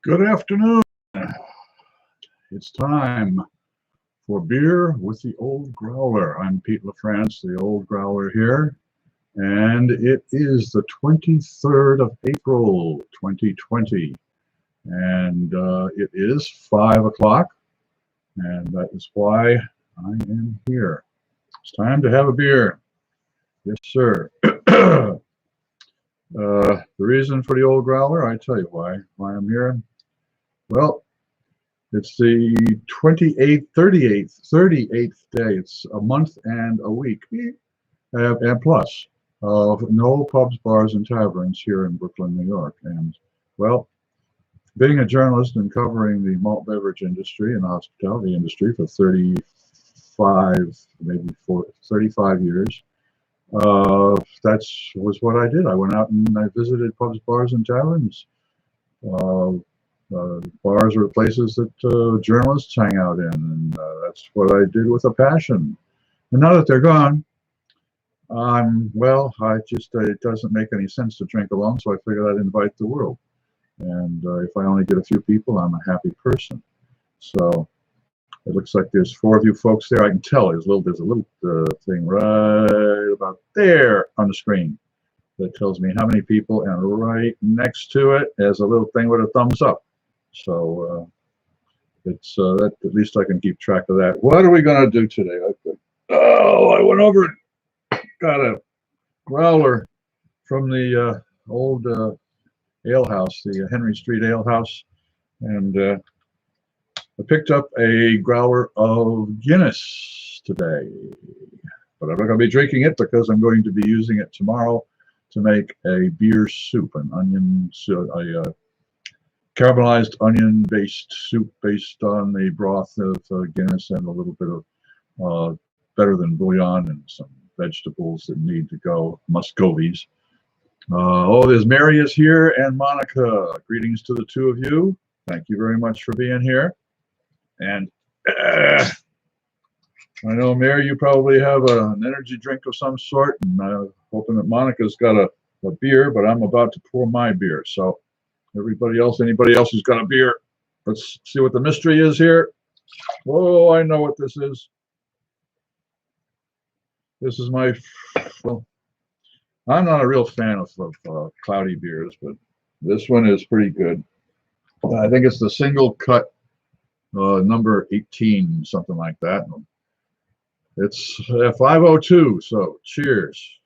Good afternoon. It's time for beer with the Old Growler. I'm Pete LaFrance, the Old Growler here, and it is the 23rd of April, 2020, and it is 5 o'clock, and that is why I am here. It's time to have a beer. Yes, sir. The reason for the Old Growler, I tell you why I'm here. Well, it's the 38th day. It's a month and a week, and plus, of no pubs, bars, and taverns here in Brooklyn, New York. And, well, being a journalist and covering the malt beverage industry and hospitality industry for 35 years, that was what I did. I went out and I visited pubs, bars, and taverns. Bars are places that journalists hang out in, and that's what I did with a passion. And now that they're gone, well, it doesn't make any sense to drink alone, so I figured I'd invite the world. And if I only get a few people, I'm a happy person. So it looks like there's 4 of you folks there. I can tell there's a little thing right about there on the screen that tells me how many people, and right next to it is a little thing with a thumbs up. So it's that at least I can keep track of that. What are we going to do today? I went over and got a growler from the old ale house, the Henry Street Ale House, and I picked up a growler of Guinness today. But I'm not going to be drinking it because I'm going to be using it tomorrow to make a beer soup, an onion soup, caramelized onion-based soup based on the broth of Guinness and a little bit of better than bouillon and some vegetables that need to go, muscovies. There's Mary is here and Monica. Greetings to the two of you. Thank you very much for being here. And I know, Mary, you probably have an energy drink of some sort, and I'm hoping that Monica's got a beer, but I'm about to pour my beer. So anybody else who's got a beer, let's see what the mystery is here. Whoa, I know what this is. This is well, I'm not a real fan of cloudy beers, but this one is pretty good. I think it's the single cut number 18, something like that. It's 502, so cheers.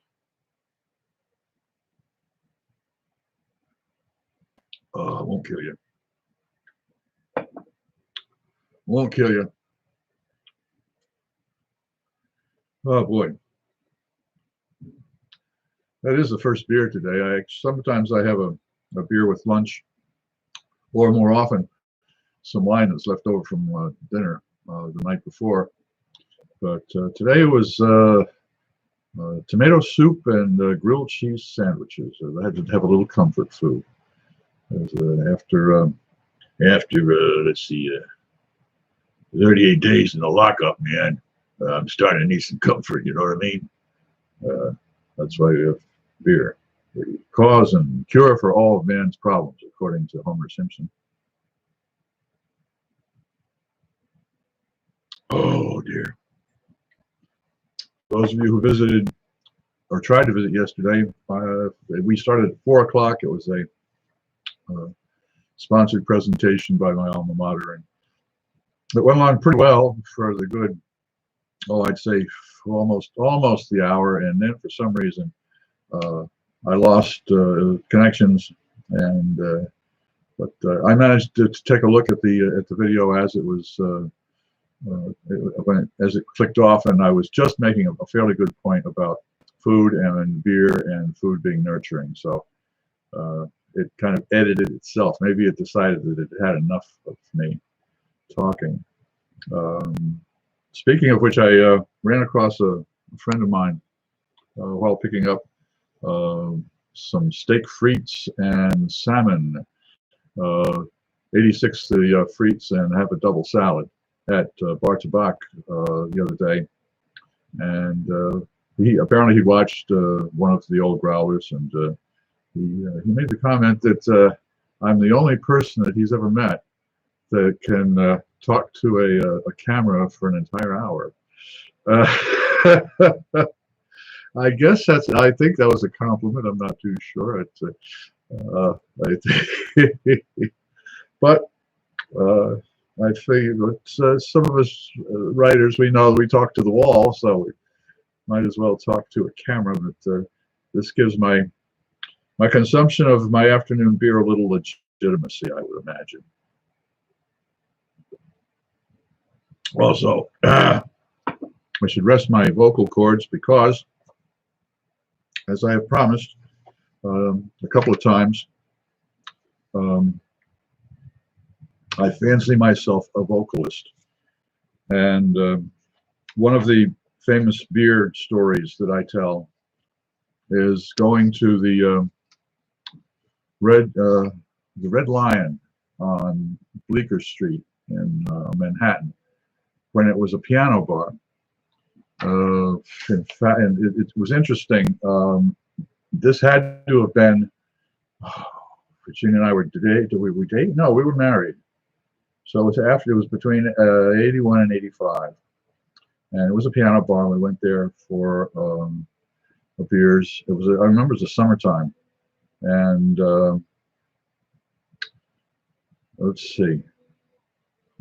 Oh, it won't kill you. Won't kill you. Oh boy. That is the first beer today. Sometimes I have a beer with lunch, or more often some wine that's left over from dinner the night before. But today it was tomato soup and grilled cheese sandwiches. I had to have a little comfort food. After let's see, 38 days in the lockup, man, I'm starting to need some comfort. You know what I mean? That's why we have beer. The cause and cure for all of man's problems, according to Homer Simpson. Oh dear. Those of you who visited or tried to visit yesterday, we started at 4 o'clock. It was a sponsored presentation by my alma mater, and it went along pretty well for the good, I'd say almost the hour, and then for some reason I lost connections, and but I managed to take a look at the video as it was as it clicked off, and I was just making a fairly good point about food and beer and food being nurturing. So it kind of edited itself. Maybe it decided that it had enough of me talking. Speaking of which, I ran across a friend of mine while picking up some steak frites and salmon, 86 the frites and have a double salad at Bar Tabac the other day. And he watched one of the Old Growlers, and he made the comment that I'm the only person that he's ever met that can talk to a camera for an entire hour. I guess I think that was a compliment. I'm not too sure. But I figure that some of us writers, we know we talk to the wall, so we might as well talk to a camera. But this gives my consumption of my afternoon beer a little legitimacy, I would imagine. Also, I should rest my vocal cords because, as I have promised a couple of times, I fancy myself a vocalist. And one of the famous beer stories that I tell is going to the Red Lion on Bleecker Street in Manhattan, when it was a piano bar. In fact, and it was interesting. This had to have been, Virginia and I were did we date? No, we were married. So it was between 81 and 85, and it was a piano bar. We went there for beers. I remember it was the summertime, and let's see.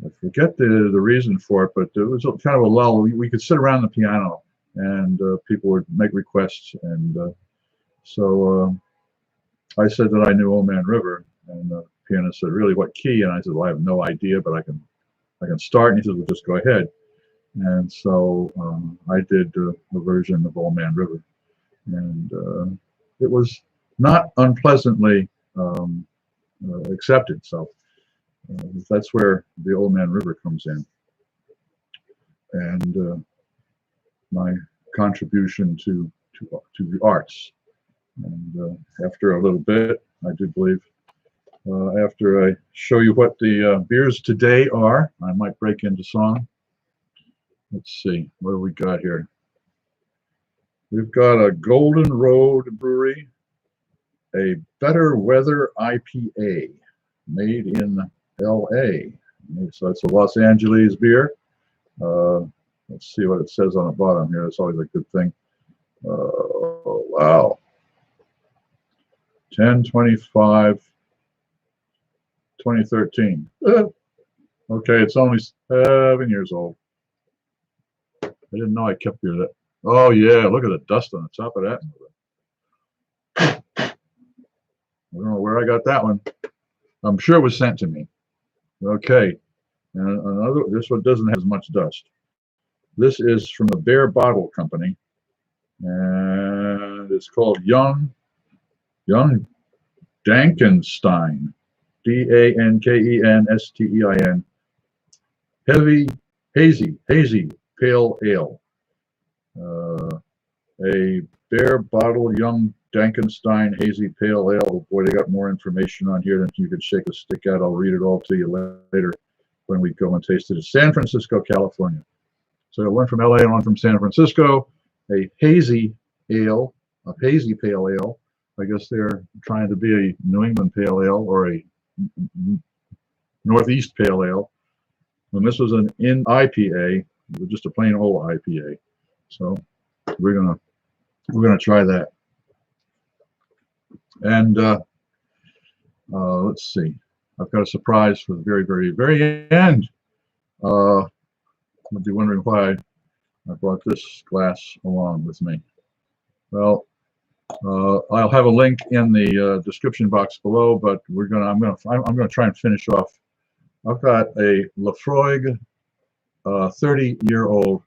I forget the reason for it, but it was kind of a lull. We could sit around the piano, and people would make requests, and so I said that I knew Old Man River, and the pianist said, "Really, what key?" And I said, "Well, I have no idea, but I can start." And he said, "Well, just go ahead." And so I did a version of Old Man River, and it was not unpleasantly accepted. So. That's where the Old Man River comes in, and my contribution to the arts. And after a little bit, I do believe, after I show you what the beers today are, I might break into song. Let's see, what do we got here? We've got a Golden Road Brewery, a Better Weather IPA, made in LA. So it's a Los Angeles beer. Let's see what it says on the bottom here. That's always a good thing. Wow. 10/25/2013. Okay, it's only 7 years old. I didn't know I kept beer that. Oh yeah, look at the dust on the top of that. I don't know where I got that one. I'm sure it was sent to me. Okay, and this one doesn't have as much dust. This is from the Bare Bottle Company, and it's called Young Dankenstein, Dankenstein, Hazy Pale Ale. A Bare Bottle Young Dankenstein Hazy Pale Ale. Oh boy, they got more information on here than you could shake a stick at. I'll read it all to you later when we go and taste it. It's San Francisco, California. So one from LA and one from San Francisco. A hazy ale, a hazy pale ale. I guess they're trying to be a New England pale ale or a Northeast pale ale. And this was an IPA, just a plain old IPA. So we're gonna try that. And let's see. I've got a surprise for the very, very, very end. You'll be wondering why I brought this glass along with me. Well, I'll have a link in the description box below, but I'm gonna try and finish off. I've got a Lafroig 30-year-old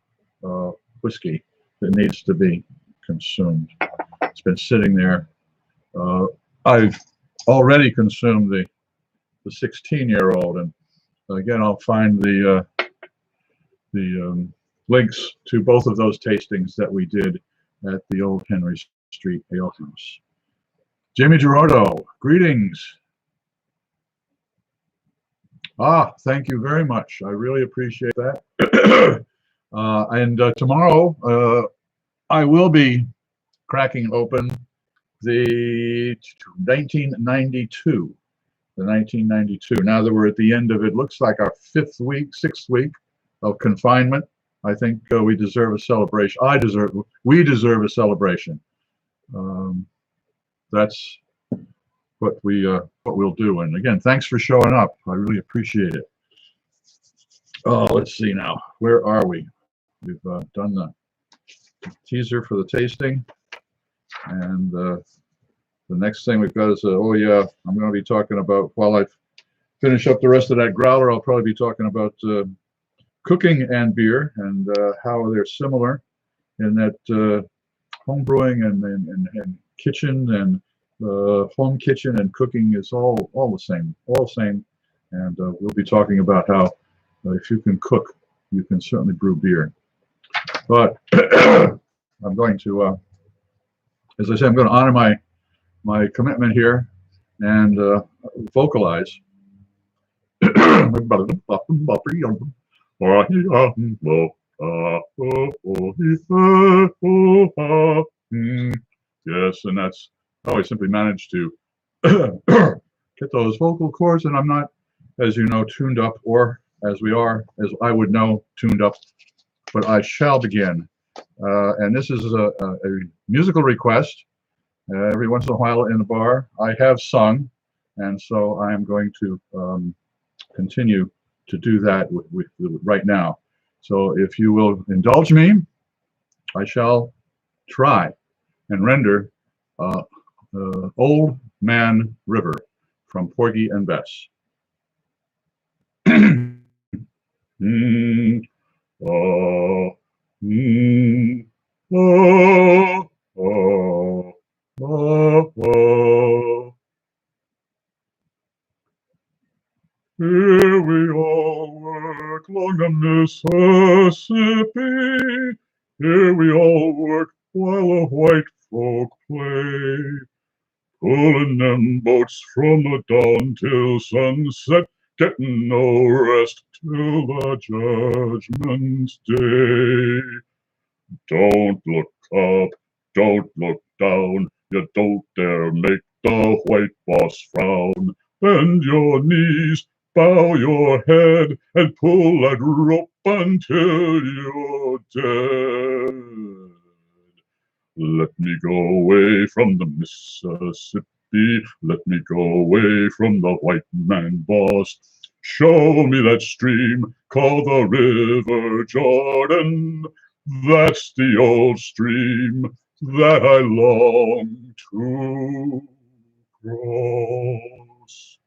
whiskey that needs to be consumed. It's been sitting there. I've already consumed the 16-year-old, and again, I'll find the links to both of those tastings that we did at the Old Henry Street Ale House. Jimmy Dorado, greetings. Thank you very much. I really appreciate that. And tomorrow, I will be cracking open the 1992 the 1992. Now that we're at the end of it, looks like our 6th week of confinement. I think we deserve a celebration. We deserve a celebration. That's what we'll do. And again, thanks for showing up. I really appreciate it. Oh, let's see now. Where are we? We've done the teaser for the tasting, and the next thing we've got is oh yeah, I'm going to be talking about, while I finish up the rest of that growler, I'll probably be talking about cooking and beer, and how they're similar in that home brewing and kitchen and home kitchen and cooking is all the same, and we'll be talking about how if you can cook, you can certainly brew beer. But I'm going to, as I say, I'm going to honor my commitment here and vocalize. Yes, and that's how I simply managed to get those vocal cords, and I'm not, as you know, tuned up, or as I would know, tuned up, but I shall begin. And this is a musical request. Every once in a while in the bar, I have sung, and so I am going to continue to do that with right now. So if you will indulge me, I shall try and render Old Man River from Porgy and Bess. Here we all work along the Mississippi. Here we all work while the white folk play, pulling them boats from the dawn till sunset, getting no rest till the judgment's day. Don't look up, don't look down, you don't dare make the white boss frown. Bend your knees, bow your head, and pull that rope until you're dead. Let me go away from the Mississippi, let me go away from the white man boss. Show me that stream called the River Jordan. That's the old stream that I long to cross.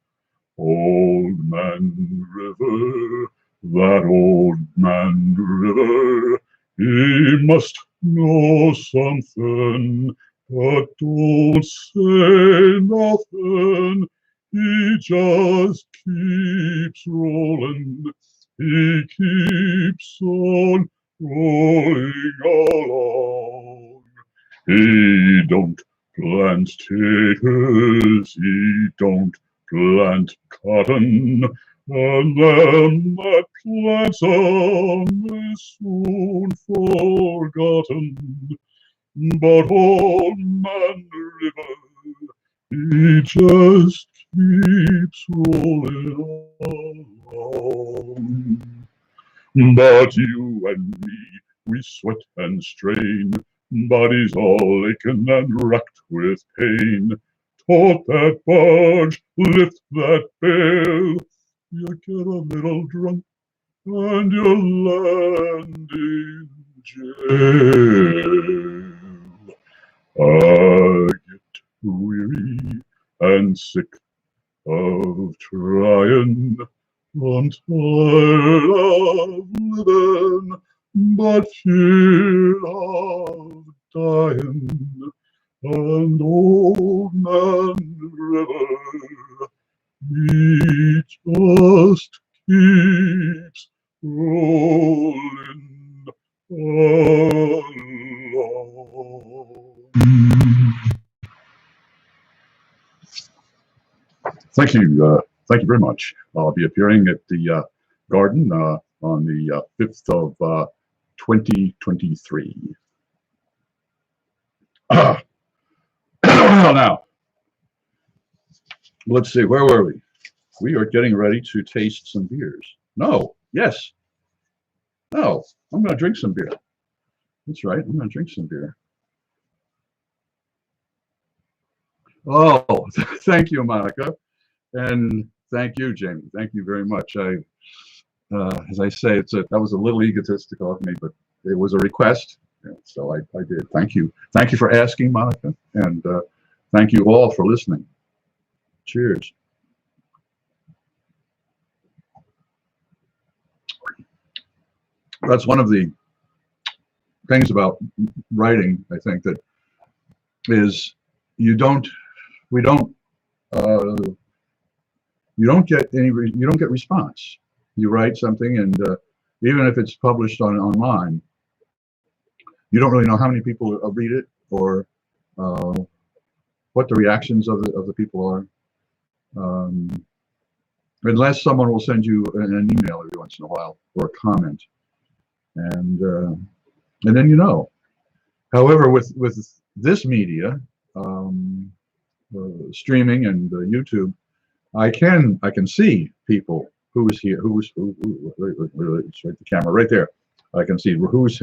Old Man River, that old man River, he must know something, but don't say nothing. He just keeps rolling, he keeps on rolling along. He don't plant taters, he don't plant cotton, and them that plants 'em is soon forgotten. But Old Man River, he just keeps rolling along. But you and me, we sweat and strain, bodies all aching and racked with pain. Tote that barge, lift that bale, you get a little drunk and you land in jail. I get weary and sick of trying, I'm tired of living, but fear of dying. And Old Man River, he just keeps rolling along. Thank you. Thank you very much. I'll be appearing at the Garden on the 5th of 2023. Well, now, let's see, where were we? we are getting ready to taste some beers. No, yes, no, I'm going to drink some beer. That's right, I'm going to drink some beer. Oh, thank you, Monica, and thank you, Jamie. Thank you very much. As I say, that was a little egotistical of me, but it was a request, so I did. Thank you. Thank you for asking, Monica, and thank you all for listening. Cheers. That's one of the things about writing, I think, that is you don't get response. You write something, and even if it's published online, you don't really know how many people read it or what the reactions of the people are, unless someone will send you an email every once in a while or a comment, and then you know. However, with this media, streaming and YouTube, I can see people who's here, who's it's right, the camera right there. I can see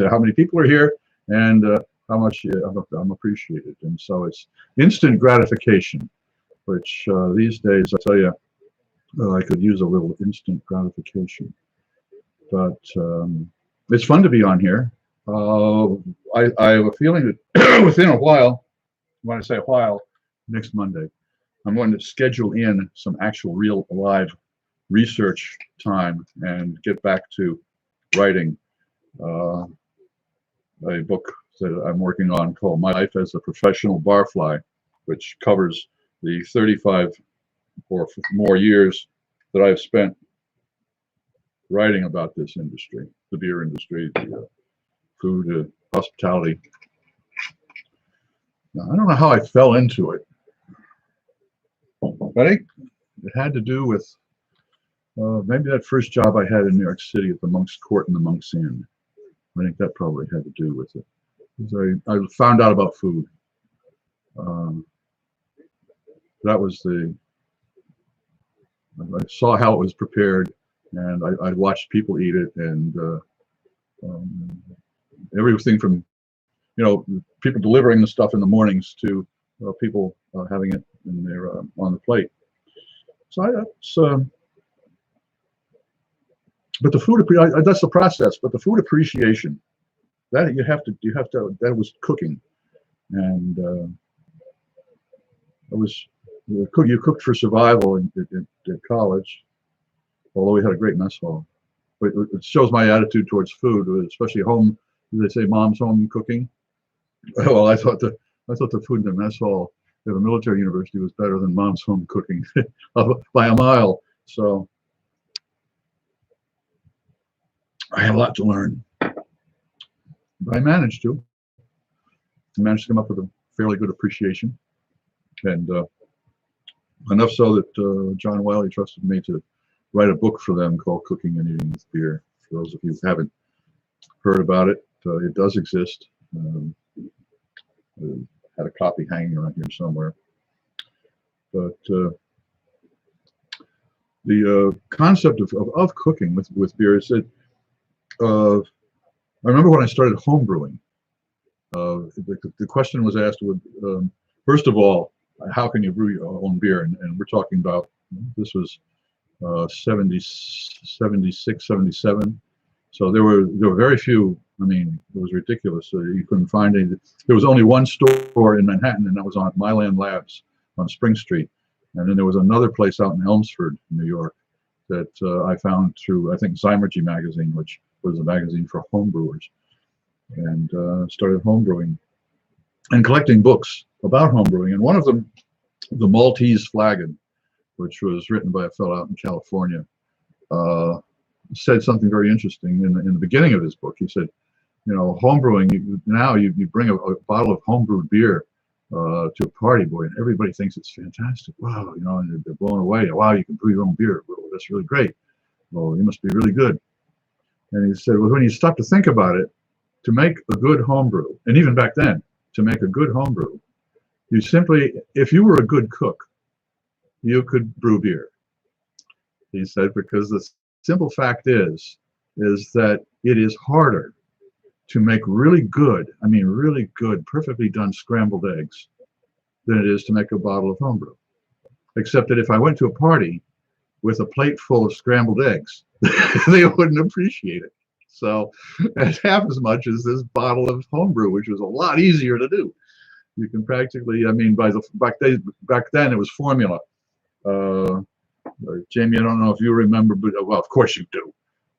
how many people are here and how much I'm appreciated, and so it's instant gratification, which these days I tell you, I could use a little instant gratification. But it's fun to be on here. I have a feeling that within a while, when I say a while, next Monday, I'm going to schedule in some actual real live research time and get back to writing a book that I'm working on called My Life as a Professional Barfly, which covers the 35 or more years that I've spent writing about this industry, the beer industry, the food, hospitality. Now, I don't know how I fell into it. Ready? It had to do with maybe that first job I had in New York City at the Monk's Court and the Monk's Inn. I think that probably had to do with it. I found out about food. That was I saw how it was prepared, and I watched people eat it, and everything from, people delivering the stuff in the mornings to people having it in their on the plate. So but the food, that's the process. But the food appreciation, that you have to. That was cooking, and you cooked for survival at college, although we had a great mess hall. But it shows my attitude towards food, especially home. They say mom's home cooking. Well, I thought the food in the mess hall at a military university was better than mom's home cooking by a mile. So I had a lot to learn, but I managed to come up with a fairly good appreciation, and enough so that John Wiley trusted me to write a book for them called Cooking and Eating with Beer. For those of you who haven't heard about it, it does exist. I had a copy hanging around here somewhere. But the concept of cooking with beer is that I remember when I started home brewing, the question was asked, first of all, how can you brew your own beer? And we're talking about, this was 76, 77. So there were very few. I mean, it was ridiculous. You couldn't find any. There was only one store in Manhattan, and that was on Myland Labs on Spring Street. And then there was another place out in Elmsford, New York, that I found through, I think, Zymergy magazine, which was a magazine for homebrewers, and started homebrewing and collecting books about homebrewing. And one of them, The Maltese Flagon, which was written by a fellow out in California, said something very interesting in the beginning of his book. He said, homebrewing, you bring a bottle of homebrewed beer to a party, boy, and everybody thinks it's fantastic. Wow, and they're blown away. Wow, you can brew your own beer. Well, that's really great. Well, you must be really good. And he said, well, when you stop to think about it, to make a good homebrew, and even back then, to make a good homebrew, you simply, if you were a good cook, you could brew beer. He said, because the simple fact is that it is harder to make really good, I mean really good, perfectly done scrambled eggs than it is to make a bottle of homebrew. Except that if I went to a party with a plate full of scrambled eggs, they wouldn't appreciate it. So it's half as much as this bottle of homebrew, which was a lot easier to do. You can practically, I mean, back then it was formula. Jamie, I don't know if you remember, but well, of course you do.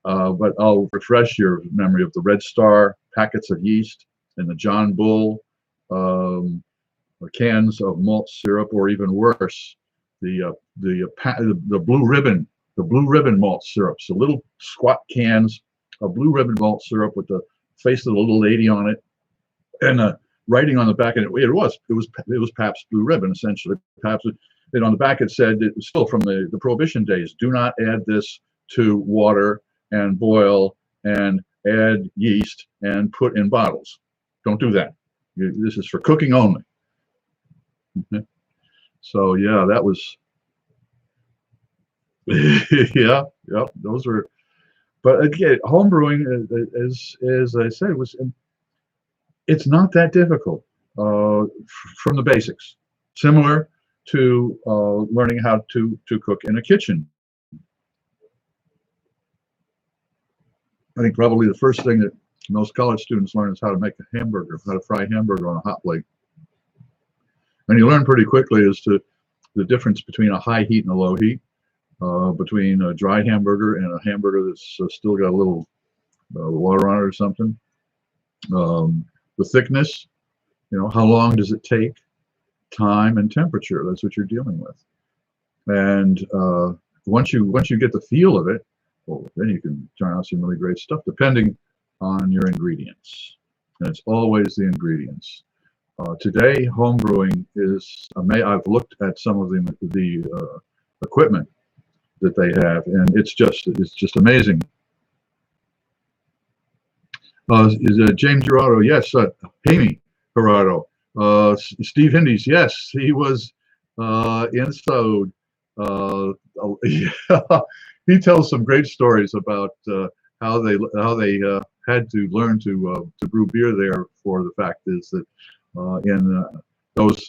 But I'll refresh your memory of the Red Star packets of yeast and the John Bull cans of malt syrup, or even worse, the blue ribbon malt syrups, the little squat cans of blue ribbon malt syrup with the face of the little lady on it, and writing on the back, and it was Pabst Blue Ribbon essentially. Pabst, and on the back it said, it was still from the Prohibition days, do not add this to water and boil and add yeast and put in bottles. Don't do that. This is for cooking only. So yeah, that was yeah, those were. But again, home brewing, as I said, it's not that difficult from the basics. Similar to learning how to cook in a kitchen. I think probably the first thing that most college students learn is how to make a hamburger, how to fry a hamburger on a hot plate. And you learn pretty quickly as to the difference between a high heat and a low heat, between a dry hamburger and a hamburger that's still got a little water on it or something. The thickness, how long does it take, time and temperature. That's what you're dealing with. And once you get the feel of it, well, then you can turn out some really great stuff, depending on your ingredients. And it's always the ingredients. Today, home brewing is I've looked at some of the equipment that they have, and it's just amazing. James Dorado, yes. Amy Dorado, Steve Hindies, yes, he was in Saud. Yeah, he tells some great stories about how they had to learn to brew beer there. For the fact is that in those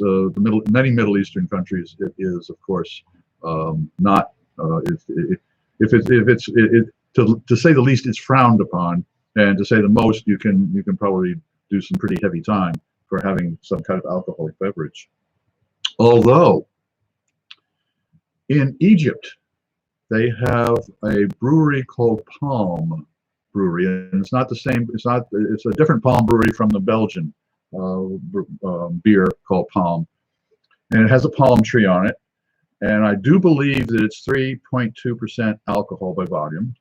many Middle Eastern countries, it is of course not. If it's to say the least, it's frowned upon, and to say the most, you can probably do some pretty heavy time for having some kind of alcoholic beverage. Although in Egypt they have a brewery called Palm Brewery, and it's not the same. It's a different Palm Brewery from the Belgian beer called Palm, and it has a palm tree on it. And I do believe that it's 3.2% alcohol by volume.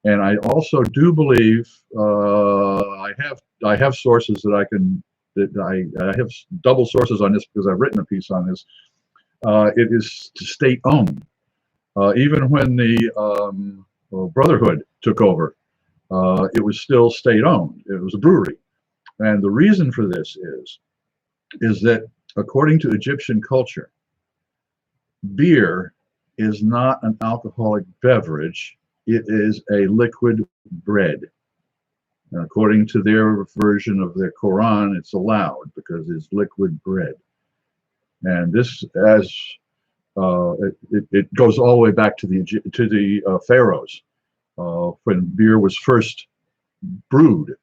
And I also do believe I have sources that I have double sources on this because I've written a piece on this. It is state owned. Even when the Brotherhood took over, it was still state owned. It was a brewery. And the reason for this is that according to Egyptian culture, beer is not an alcoholic beverage. It is a liquid bread. And according to their version of their Quran, it's allowed because it's liquid bread. And this, as it goes all the way back to the pharaohs, when beer was first brewed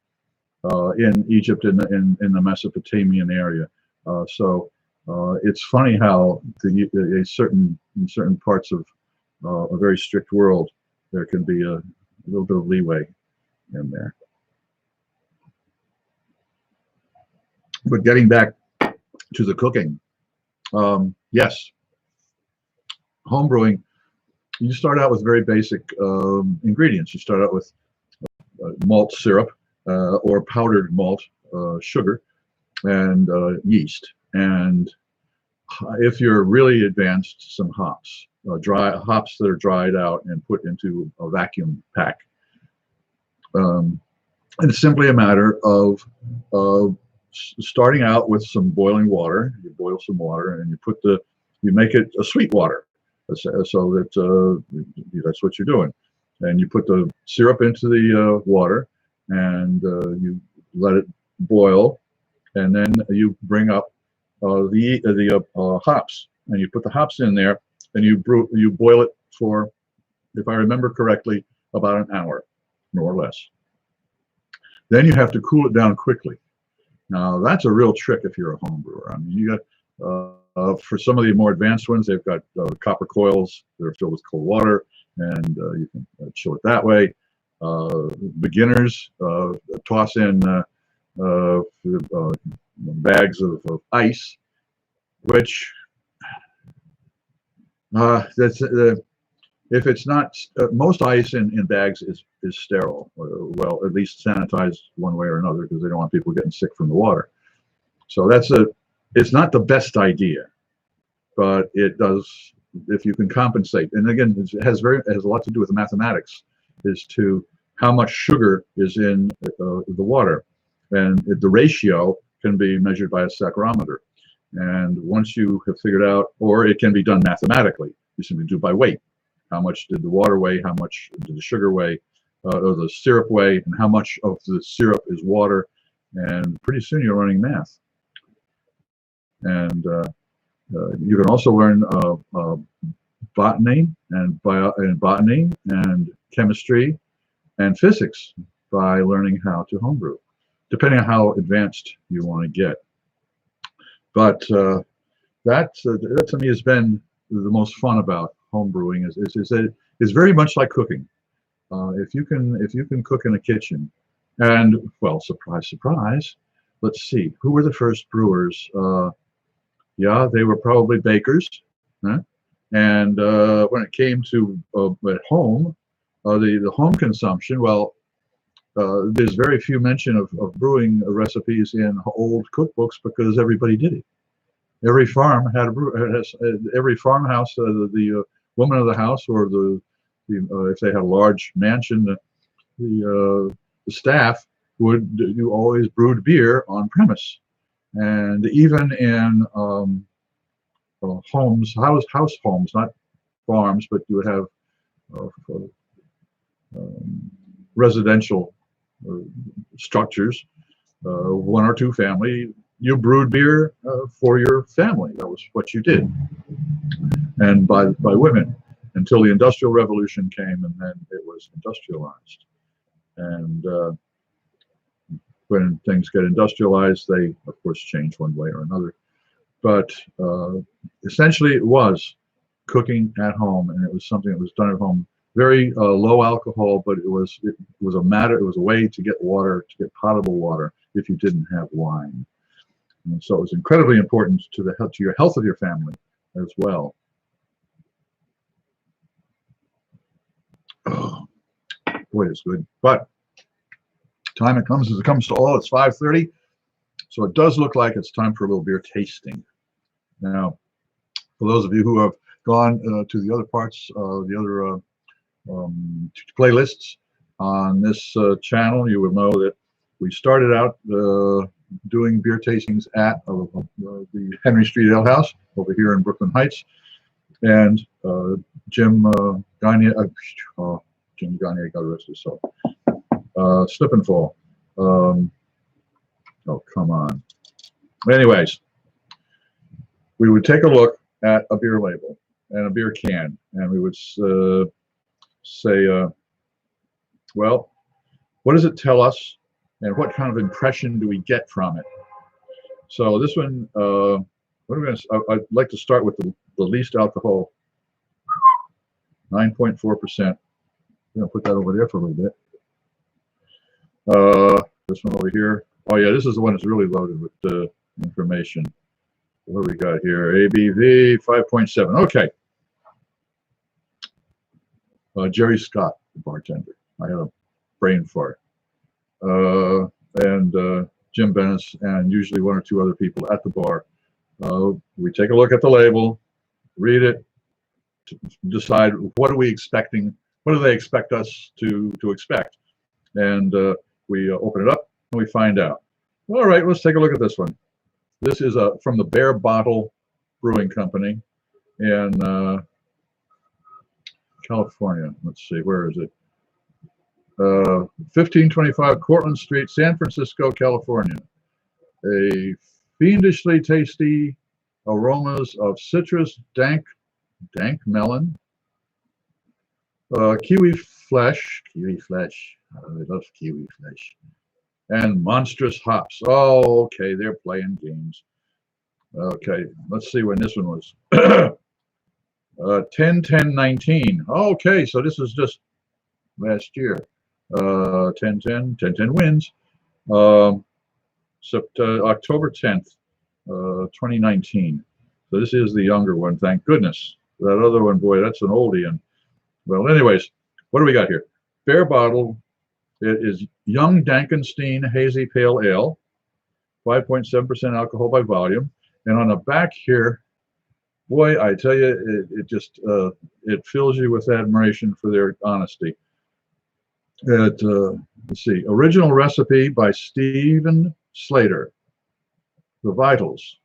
in Egypt, in the Mesopotamian area. It's funny how in certain parts of a very strict world, there can be a little bit of leeway in there. But getting back to the cooking, yes, home brewing, you start out with very basic ingredients. You start out with malt syrup or powdered malt, sugar, and yeast. And if you're really advanced, some hops, dry hops that are dried out and put into a vacuum pack. And it's simply a matter of starting out with some boiling water. You boil some water and you make it a sweet water. so that that's what you're doing. And you put the syrup into the water, and you let it boil, and then you bring up the hops, and you put the hops in there, and you boil it for, if I remember correctly, about an hour, more or less. Then you have to cool it down quickly. Now that's a real trick if you're a home brewer. I mean, you got for some of the more advanced ones, they've got copper coils that are filled with cold water, and you can chill it that way. Beginners toss in bags of ice, which if it's not, most ice in bags is sterile, well, at least sanitized one way or another, because they don't want people getting sick from the water. So it's not the best idea, but it does, if you can compensate. And again, it has a lot to do with the mathematics, as to how much sugar is in the water, and the ratio can be measured by a saccharometer. And once you have figured out, or it can be done mathematically, you simply do by weight. How much did the water weigh? How much did the sugar weigh? Or the syrup weigh? And how much of the syrup is water? And pretty soon you're learning math. And you can also learn botany and chemistry and physics by learning how to homebrew, depending on how advanced you want to get. But that to me has been the most fun about homebrewing. Is that it's very much like cooking. If you can cook in a kitchen, and well, surprise, surprise. Let's see, who were the first brewers? Yeah, they were probably bakers. Huh? And when it came to at home, the home consumption, well, there's very few mention of brewing recipes in old cookbooks, because everybody did it. Every farm had a brew. Every farmhouse, the woman of the house, or if they had a large mansion, the staff would do always brewed beer on premise. And even in homes, house homes, not farms, but you would have residential structures, one or two family, you brewed beer for your family. That was what you did, and by women, until the Industrial Revolution came, and then it was industrialized. And when things get industrialized, they of course change one way or another. But essentially, it was cooking at home, and it was something that was done at home. Very low alcohol, but it was a way to get water, to get potable water, if you didn't have wine. And so it was incredibly important to your health of your family as well. Oh, boy, it's good. But time it comes as it comes to all. It's 5:30, so it does look like it's time for a little beer tasting. Now, for those of you who have gone to the other parts, the other playlists on this channel, you will know that we started out doing beer tastings at the Henry Street Ale House over here in Brooklyn Heights, and Jim Gagne, got arrested, so slip and fall. Oh, come on. Anyways, we would take a look at a beer label and a beer can, and we would say, well, what does it tell us, and what kind of impression do we get from it? So this one, I'd like to start with the least alcohol, 9.4%. I'm going to put that over there for a little bit. This one over here. Oh yeah, this is the one that's really loaded with information. What do we got here? ABV 5.7. Okay. Jerry Scott, the bartender. I had a brain fart. And Jim Bennis, and usually one or two other people at the bar. We take a look at the label, read it, to decide what are we expecting, what do they expect us to expect, and we open it up and we find out. All right, let's take a look at this one. This is from the Bare Bottle Brewing Company in California. Let's see, where is it? 1525 Cortlandt Street, San Francisco, California. A fiendishly tasty aromas of citrus, dank melon, kiwi flesh. I love kiwi flesh. And monstrous hops. Oh, okay, they're playing games. Okay, let's see when this one was. 10-10-19. Okay, so this is just last year. 10-10 wins. October 10th, 2019. So this is the younger one, thank goodness. That other one, boy, that's an oldie. And well, anyways, what do we got here? Bare Bottle. It is Young Dankenstein Hazy Pale Ale, 5.7% alcohol by volume. And on the back here, boy, I tell you, it just it fills you with admiration for their honesty. Let's see, original recipe by Stephen Slater. The vitals: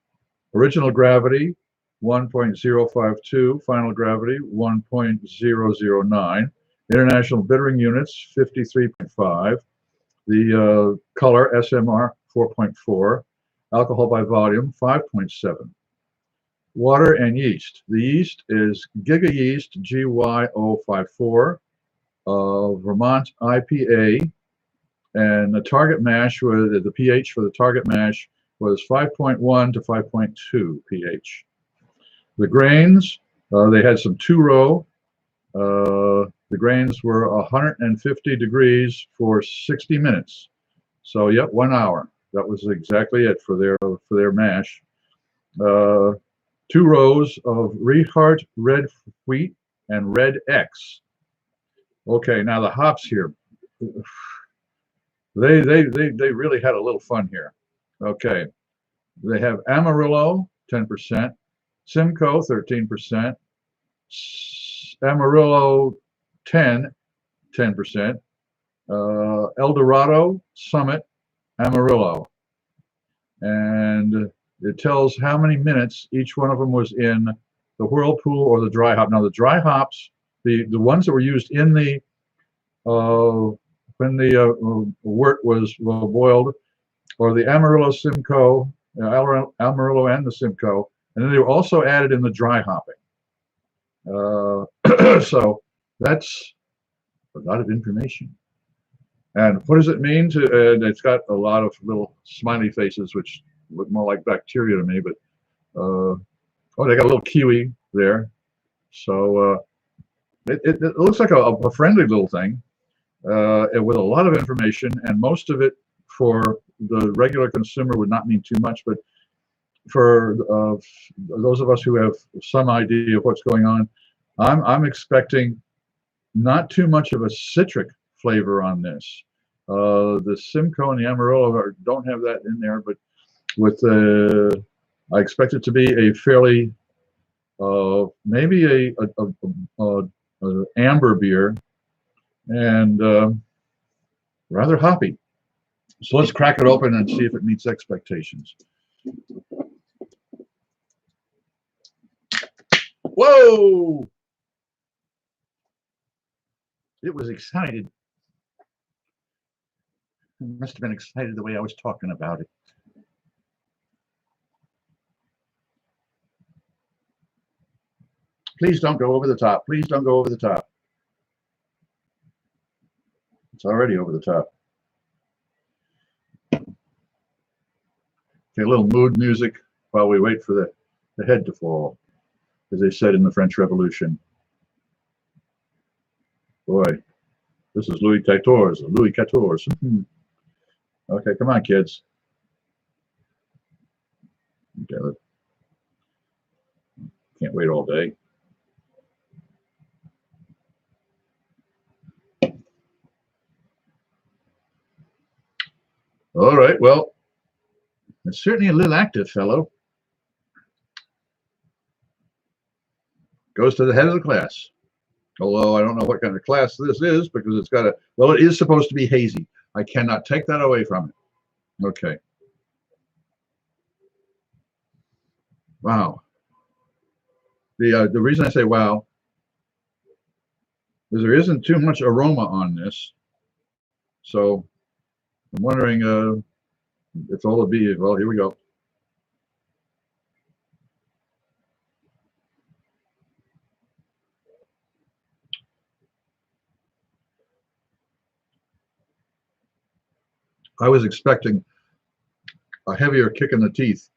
original gravity 1.052, final gravity 1.009, international bittering units 53.5, the color SMR 4.4, alcohol by volume 5.7. Water and yeast. The yeast is Giga Yeast GY054, Vermont IPA, and the target mash was the pH for the target mash was 5.1 to 5.2 pH. The grains, they had some 2-row. The grains were 150 degrees for 60 minutes. So yep, 1 hour. That was exactly it for their mash. 2 rows of Rehart red wheat and red X. Okay, now the hops here. They really had a little fun here. Okay, they have Amarillo 10%, Simcoe 13%, Amarillo 10%, El Dorado, Summit, Amarillo, and it tells how many minutes each one of them was in the whirlpool or the dry hop. Now the dry hops, the ones that were used in the when the wort was boiled, or the Amarillo, Simcoe, Amarillo and the Simcoe, and then they were also added in the dry hopping. So that's a lot of information. And what does it mean to? And it's got a lot of little smiley faces, which look more like bacteria to me. But oh, they got a little kiwi there. So it looks like a friendly little thing with a lot of information, and most of it for the regular consumer would not mean too much. But for those of us who have some idea of what's going on, I'm expecting not too much of a citric flavor on this. The Simcoe and the Amarillo don't have that in there, but with I expect it to be a fairly maybe a amber beer, and rather hoppy. So let's crack it open and see if it meets expectations. Whoa! It was excited. It must have been excited the way I was talking about it. Please don't go over the top. Please don't go over the top. It's already over the top. Okay, a little mood music while we wait for the head to fall, as they said in the French Revolution. Boy, this is Louis XIV. Louis XIV. Okay, come on, kids. Okay, can't wait all day. All right, well, it's certainly a little active fellow. Goes to the head of the class. Although I don't know what kind of class this is, because it's got a, well, it is supposed to be hazy. I cannot take that away from it. Okay. Wow. The reason I say wow, is there isn't too much aroma on this. So I'm wondering if all the be. Well, here we go. I was expecting a heavier kick in the teeth,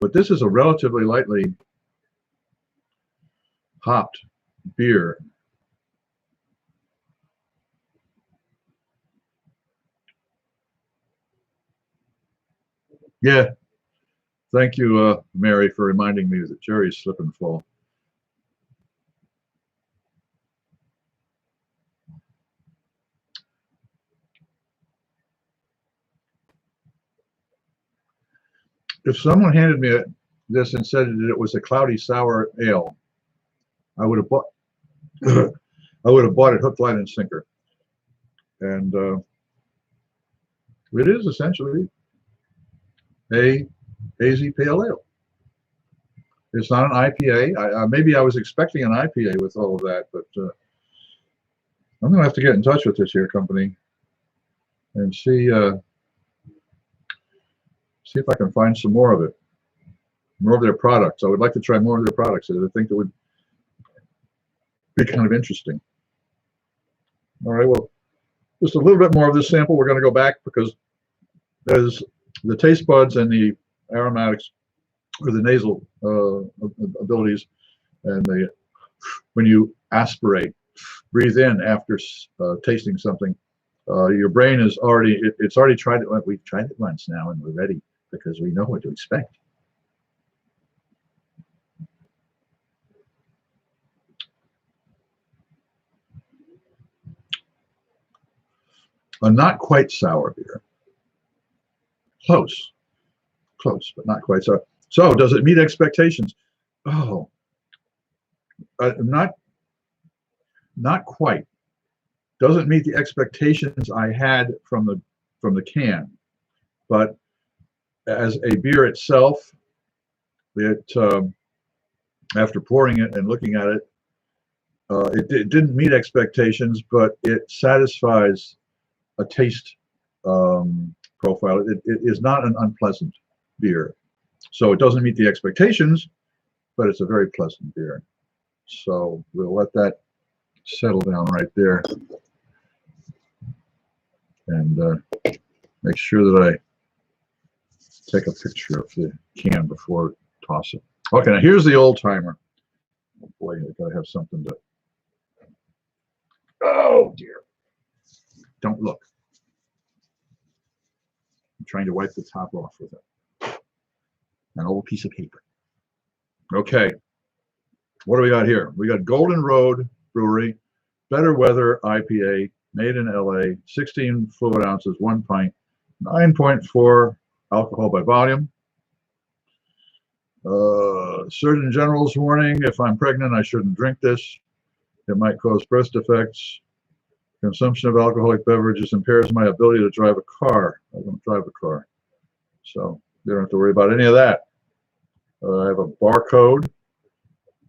but this is a relatively lightly hopped beer. Yeah, thank you, Mary, for reminding me that Jerry's slip and fall. If someone handed me this and said that it was a cloudy sour ale, I would have bought. I would have bought it hook, line, and sinker. And it is essentially a hazy pale ale. It's not an IPA. Maybe I was expecting an IPA with all of that, but I'm going to have to get in touch with this here company and see if I can find some more of it, more of their products. I would like to try more of their products. I think it would be kind of interesting. All right, well, just a little bit more of this sample. We're going to go back because as the taste buds and the aromatics or the nasal abilities, and when you aspirate, breathe in after tasting something, your brain is already, it's already tried it. We've tried it once now and we're ready because we know what to expect. A not quite sour beer. Close, but not quite sour. So does it meet expectations? Oh, not quite. Doesn't meet the expectations I had from the can, but as a beer itself, it after pouring it and looking at it, it didn't meet expectations, but it satisfies a taste profile. It is not an unpleasant beer, so it doesn't meet the expectations, but it's a very pleasant beer. So we'll let that settle down right there, and make sure that I take a picture of the can before I toss it. Okay, now here's the old timer. Oh boy, I gotta have something to. Oh dear! Don't look. I'm trying to wipe the top off with an old piece of paper. Okay, what do we got here? We got Golden Road Brewery, Better Weather IPA, made in LA, 16 fluid ounces, 1 pint, 9.4 alcohol by volume. Surgeon General's warning: if I'm pregnant, I shouldn't drink this. It might cause birth defects. Consumption of alcoholic beverages impairs my ability to drive a car. I don't drive a car, so you don't have to worry about any of that. I have a barcode.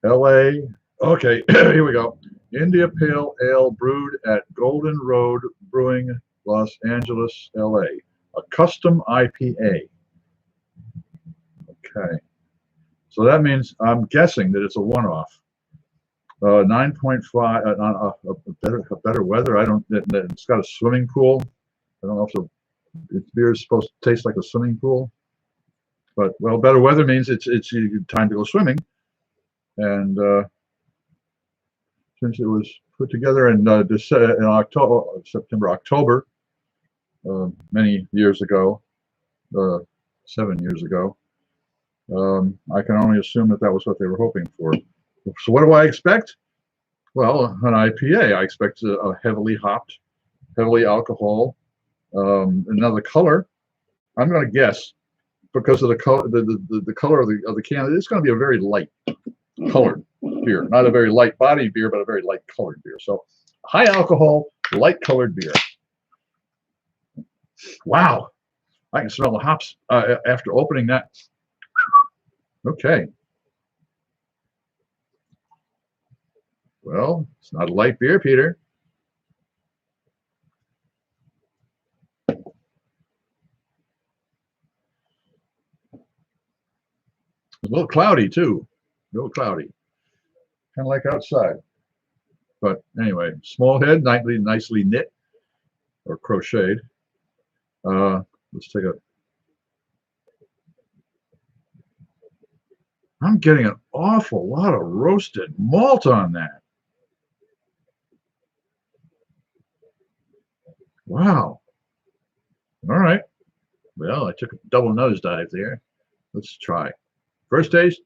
LA. Okay, here we go. India Pale Ale brewed at Golden Road Brewing, Los Angeles, LA. A custom IPA. Okay. So that means I'm guessing that it's a one-off. 9.5. A better weather. I don't. It's got a swimming pool. I don't know if beer is supposed to taste like a swimming pool. But well, better weather means it's time to go swimming. And since it was put together in September, October, many years ago, 7 years ago, I can only assume that was what they were hoping for. So what do I expect? Well, an IPA. I expect a heavily hopped, heavily alcohol. Another color. I'm going to guess because of the color, the color of the can. It's going to be a very light colored beer, not a very light bodied beer, but a very light colored beer. So high alcohol, light colored beer. Wow, I can smell the hops after opening that. Okay. Well, it's not a light beer, Peter. It's a little cloudy too. A little cloudy. Kind of like outside. But anyway, small head, nicely knit or crocheted. Let's take a. I'm getting an awful lot of roasted malt on that. Wow. All right. Well, I took a double nosedive there. Let's try. First taste.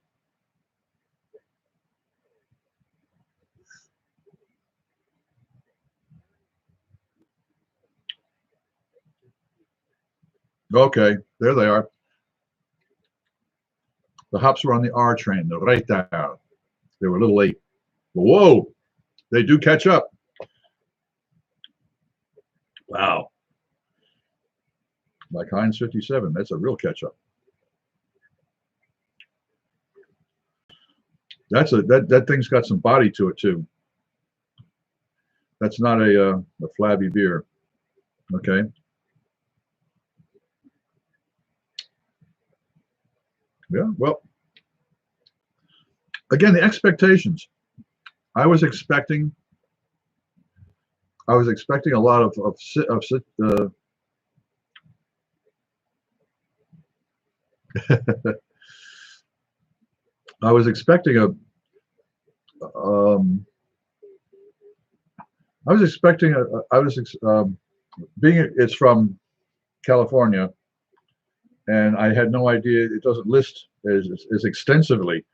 Okay, there they are. The hops were on the R train. They're right there. They were a little late. Whoa, they do catch up. Wow. Like Heinz 57, that's a real catch up. That thing's got some body to it too. That's not a flabby beer. Okay. Yeah. Well, again, the expectations. I was expecting a lot of I was expecting a being it's from California, and I had no idea it doesn't list as extensively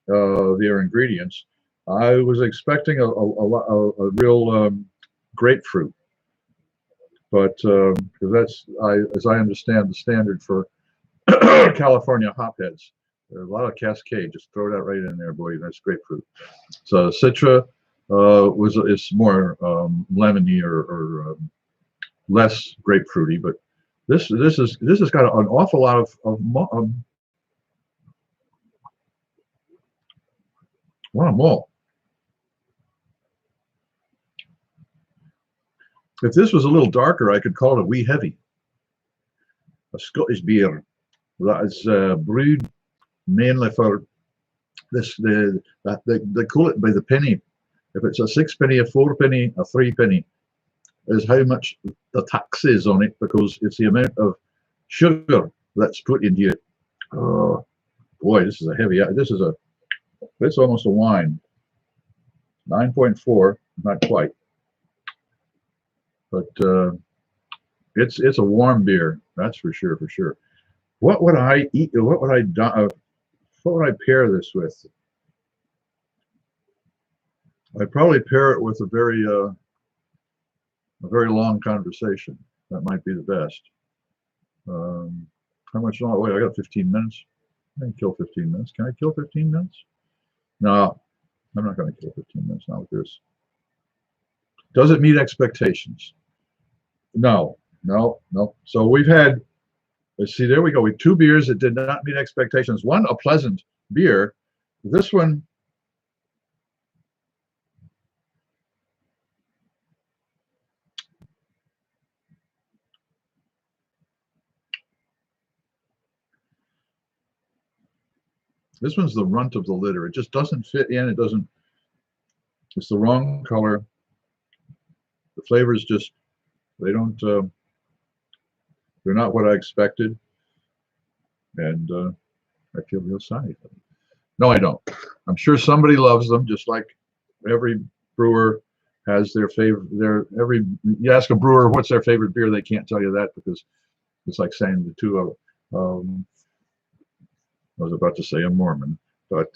their ingredients. I was expecting a real grapefruit, but because that's as I understand the standard for California hopheads. There's a lot of Cascade. Just throw that right in there, boy. That's grapefruit. So Citra is more lemony or less grapefruity, but this has got an awful lot of malt. If this was a little darker, I could call it a wee heavy. A Scottish beer that is brewed mainly for this. They call it by the penny. If it's a 6 penny, a 4 penny, a 3 penny, is how much the tax is on it, because it's the amount of sugar that's put into it. Oh boy, this is a heavy. It's almost a wine. 9.4, not quite, but it's a warm beer. That's for sure. What would I eat? What would I pair this with? I'd probably pair it with a very long conversation. That might be the best. How much longer? Wait, I got 15 minutes. I can kill 15 minutes. Can I kill 15 minutes? No, I'm not going to kill 15 minutes now with this. Does it meet expectations? No. So we've had, let's see, there we go. We have 2 beers that did not meet expectations. One, a pleasant beer. This one, this one's the runt of the litter. It just doesn't fit in. It's the wrong color. The flavors just, they're not what I expected. And I feel real sorry for them. No, I don't. I'm sure somebody loves them, just like every brewer has their favorite. You ask a brewer what's their favorite beer, they can't tell you that, because it's like saying the two of I was about to say a Mormon, but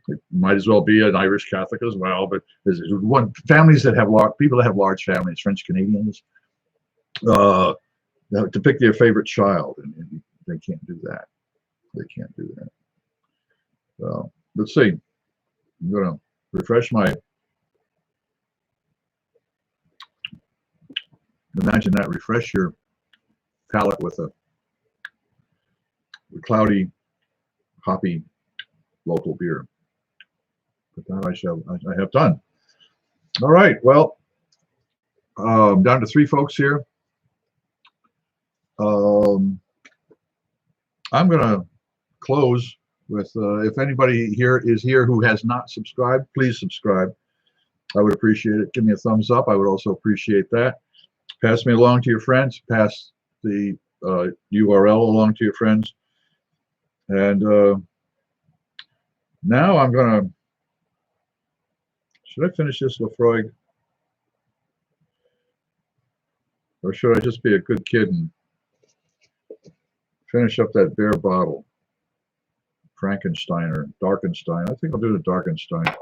it might as well be an Irish Catholic as well. But there's families that have people that have large families, French Canadians, to pick their favorite child, and they can't do that. They can't do that. So let's see. I'm gonna refresh my. Imagine that. Refresh your palate with a cloudy, hoppy local beer. But that I have done. All right. Well, down to 3 folks here. I'm going to close with if anybody here is here who has not subscribed, please subscribe. I would appreciate it. Give me a thumbs up. I would also appreciate that. Pass me along to your friends. Pass the URL along to your friends. And now I'm going to, should I finish this Lafroig? Or should I just be a good kid and finish up that Bare Bottle Frankenstein or Dankenstein? I think I'll do the Dankenstein.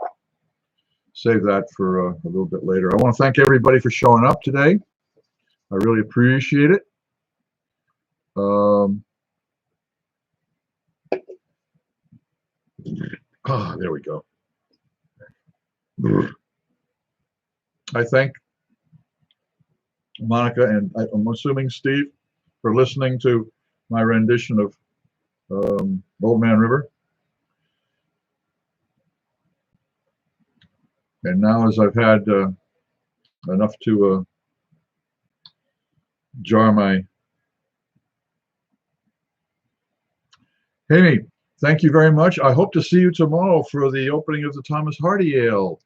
Save that for a little bit later. I want to thank everybody for showing up today. I really appreciate it. There we go. I thank Monica and I'm assuming Steve for listening to my rendition of Old Man River. And now, as I've had enough to jar my... Hey, thank you very much. I hope to see you tomorrow for the opening of the Thomas Hardy Ale.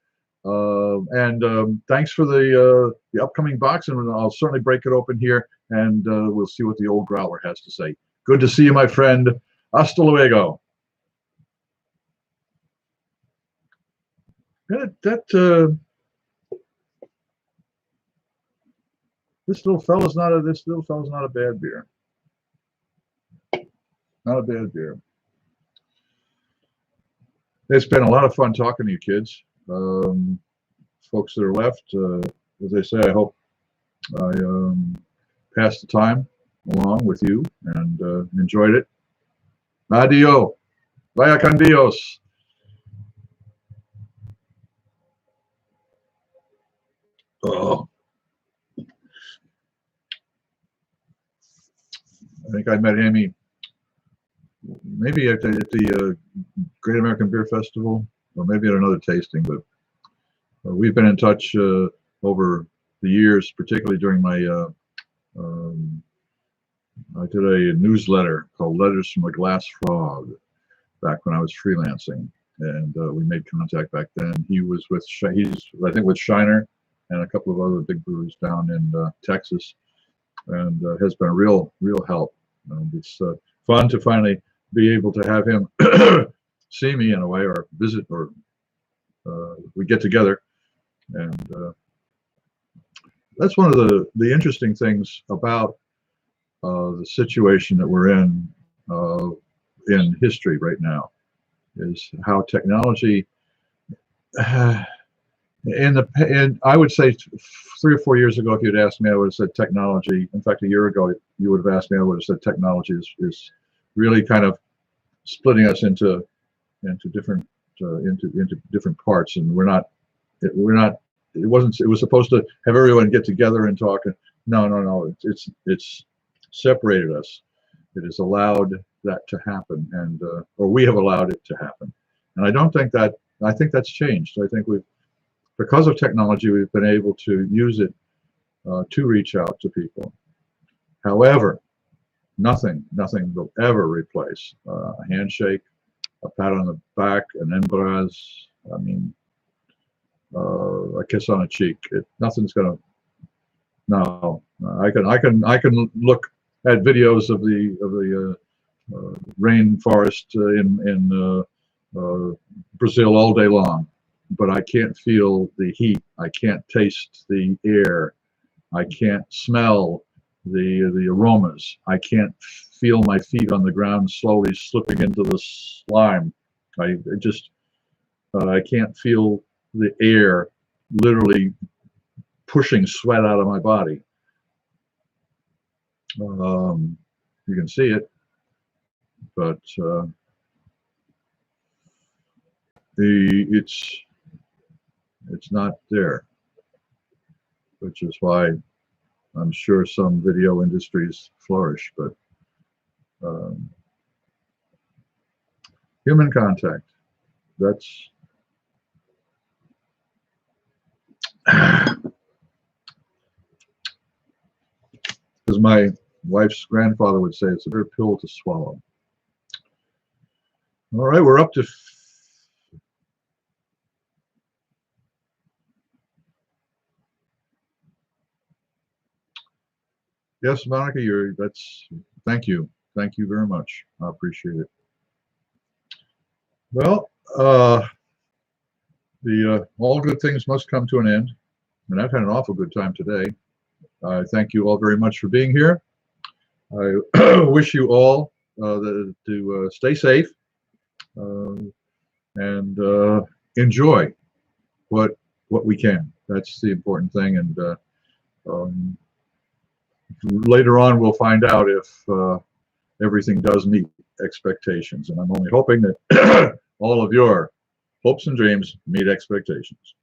Thanks for the upcoming box, and I'll certainly break it open here, and we'll see what the Old Growler has to say. Good to see you, my friend. Hasta luego. This little fella's not a bad beer. Not a bad beer. It's been a lot of fun talking to you kids. Folks that are left, as I say, I hope I passed the time along with you and enjoyed it. Adio. Vaya con Dios. Oh. I think I met Amy maybe at the Great American Beer Festival, or maybe at another tasting, but we've been in touch over the years, particularly during my I did a newsletter called Letters from a Glass Frog back when I was freelancing, and we made contact back then. He was with, I think, with Shiner and a couple of other big brewers down in Texas, and has been a real help. It's fun to finally be able to have him see me in a way, or visit, or we get together, and that's one of the interesting things about the situation that we're in history right now, is how technology and I would say 3 or 4 years ago, if you'd asked me, I would have said technology. In fact, a year ago, you would have asked me, I would have said technology is really kind of splitting us into different parts, and it was supposed to have everyone get together and talk. No, it's separated us. It has allowed that to happen, and or we have allowed it to happen. And I think that's changed. I think because of technology, we've been able to use it to reach out to people. However, nothing will ever replace a handshake, a pat on the back, an embrace. I mean, a kiss on a cheek. Nothing's gonna. No, I can look at videos of the rainforest in Brazil all day long, but I can't feel the heat. I can't taste the air. I can't smell the aromas. I can't feel my feet on the ground slowly slipping into the slime. I can't feel the air literally pushing sweat out of my body. You can see it, but it's not there, which is why I'm sure some video industries flourish. But human contact, that's my wife's grandfather would say, it's a bitter pill to swallow. All right, we're up to yes, Monica, thank you very much. I appreciate it. Well, all good things must come to an end, and I've had an awful good time today. I thank you all very much for being here. I wish you all to stay safe and enjoy what we can. That's the important thing. And later on, we'll find out if everything does meet expectations. And I'm only hoping that all of your hopes and dreams meet expectations.